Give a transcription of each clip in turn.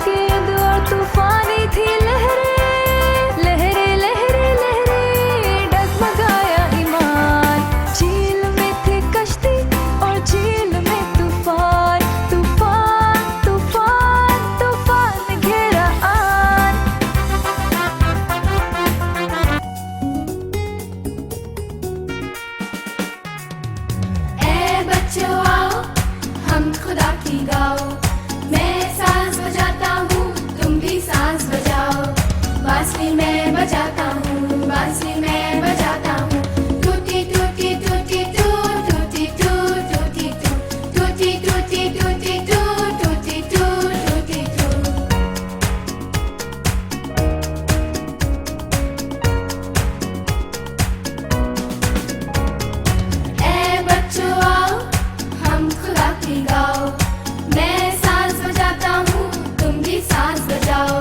गेंद और तूफानी थी लहरें, लहरें लहरें लहरें, डगमगाया ईमान। झील में थी कश्ती और झील में तूफान, तूफान तूफान तूफान घेरा आन। ए बच्चों आओ, हम खुदा की गाओ। मैं सांस बजाता हूँ, तुम भी सांस बजाओ। बांसुरी मैं बजाता हूँ, बांसुरी मैं बजाता हूँ। टूटी टूटी टूटी टू, टूटी टू टूटी टू, टूटी टूटी टूटी टू, टूटी टू टूटी टू। ए बच्चों आओ, हम खुदा की गाओ। मैं सांस बजाता हूँ, तुम भी सांस बजाओ।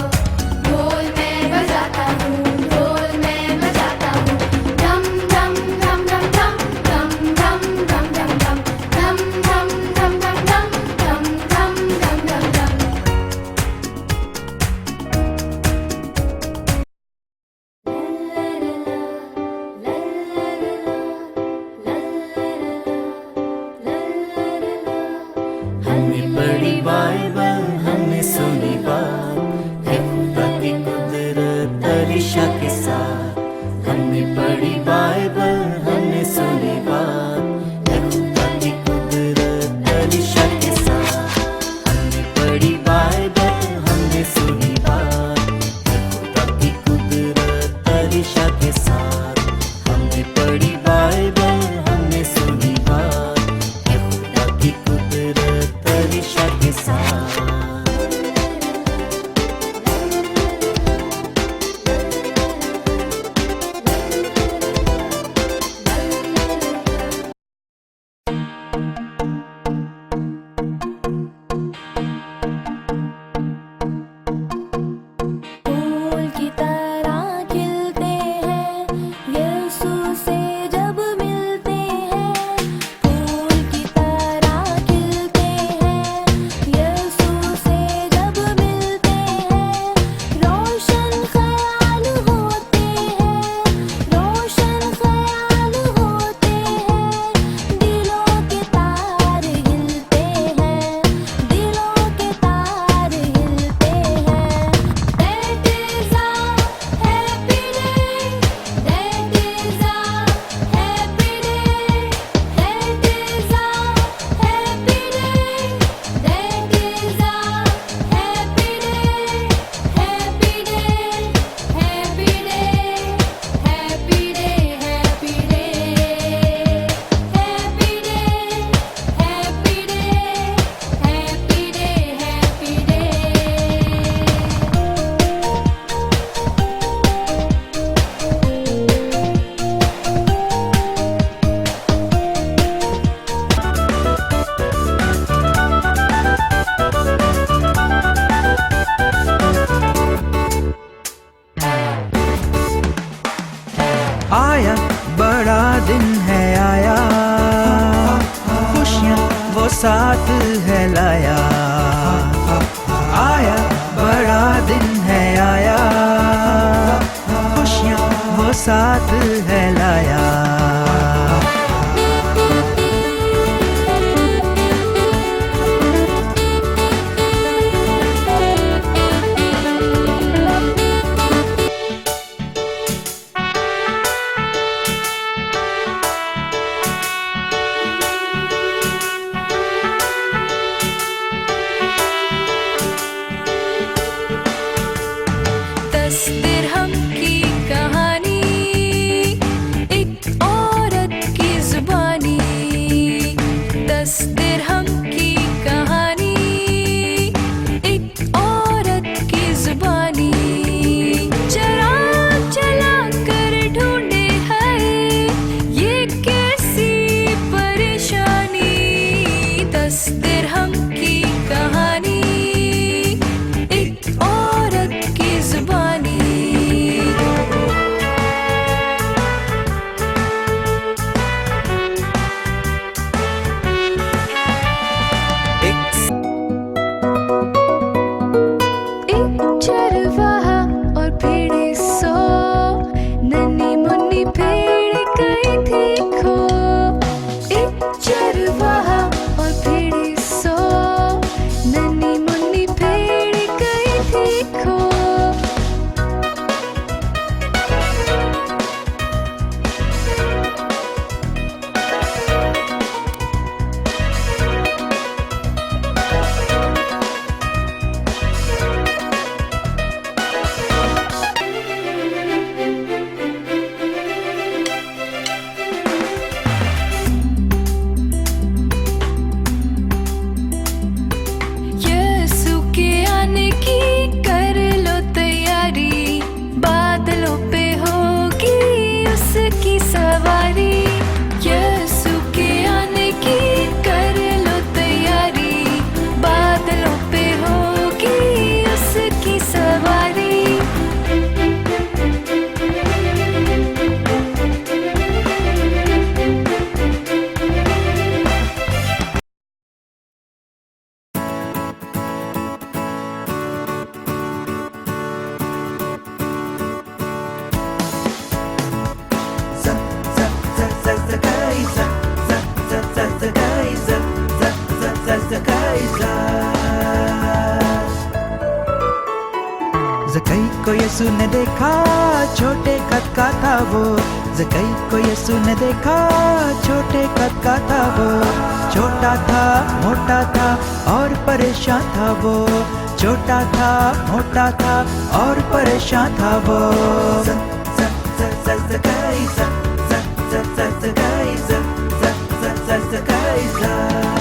ढोल मैं बजाता हूँ, ढोल मैं बजाता हूँ। धम धम धम धम धम, धम धम धम धम धम, धम धम धम धम धम, धम धम धम धम धम। हमने पढ़ी बाइबल, हमने सुनी बात है खुदा की कुदरत अलीशा के साथ। हमने पढ़ी बाइबल, हमने सुनी बात है खुदा की कुदरत अलीशा के साथ। हमने पढ़ी बाइबल, हमने सुनी बात है खुदा की कुदरत अलीशा के साथ। हमने पढ़ी बाइबल, हमने सुनी बात है खुदा की कुदरत अलीशा के साथ। फूल की तरह खिलते हैं यीशु से जब मिलते हैं। फूल की तरह खिलते हैं यीशु से जब मिलते हैं। रोशन ख्याल होते हैं, रोशन ख्याल होते हैं। दिलों के तार हिलते हैं, दिलों के तार हिलते हैं। That is a happy day. That is a happy day. That is a happy day. That is a happy day. Happy day. Happy day. Happy day. Happy day. Happy day. Happy day. Happy day. Happy day. आया बड़ा दिन है आया, खुशियाँ वो साथ है लाया। आया बड़ा दिन है आया, खुशियाँ वो साथ है लाया। दस दिरहम की कहानी, एक जकाई जा जकई को यसु ने देखा छोटे कद का था वो जकई को यसु ने देखा छोटे कद का था वो छोटा था मोटा था और परेशान था वो छोटा था मोटा था और परेशान था वो जकाई जा जकाई जा जकाई जा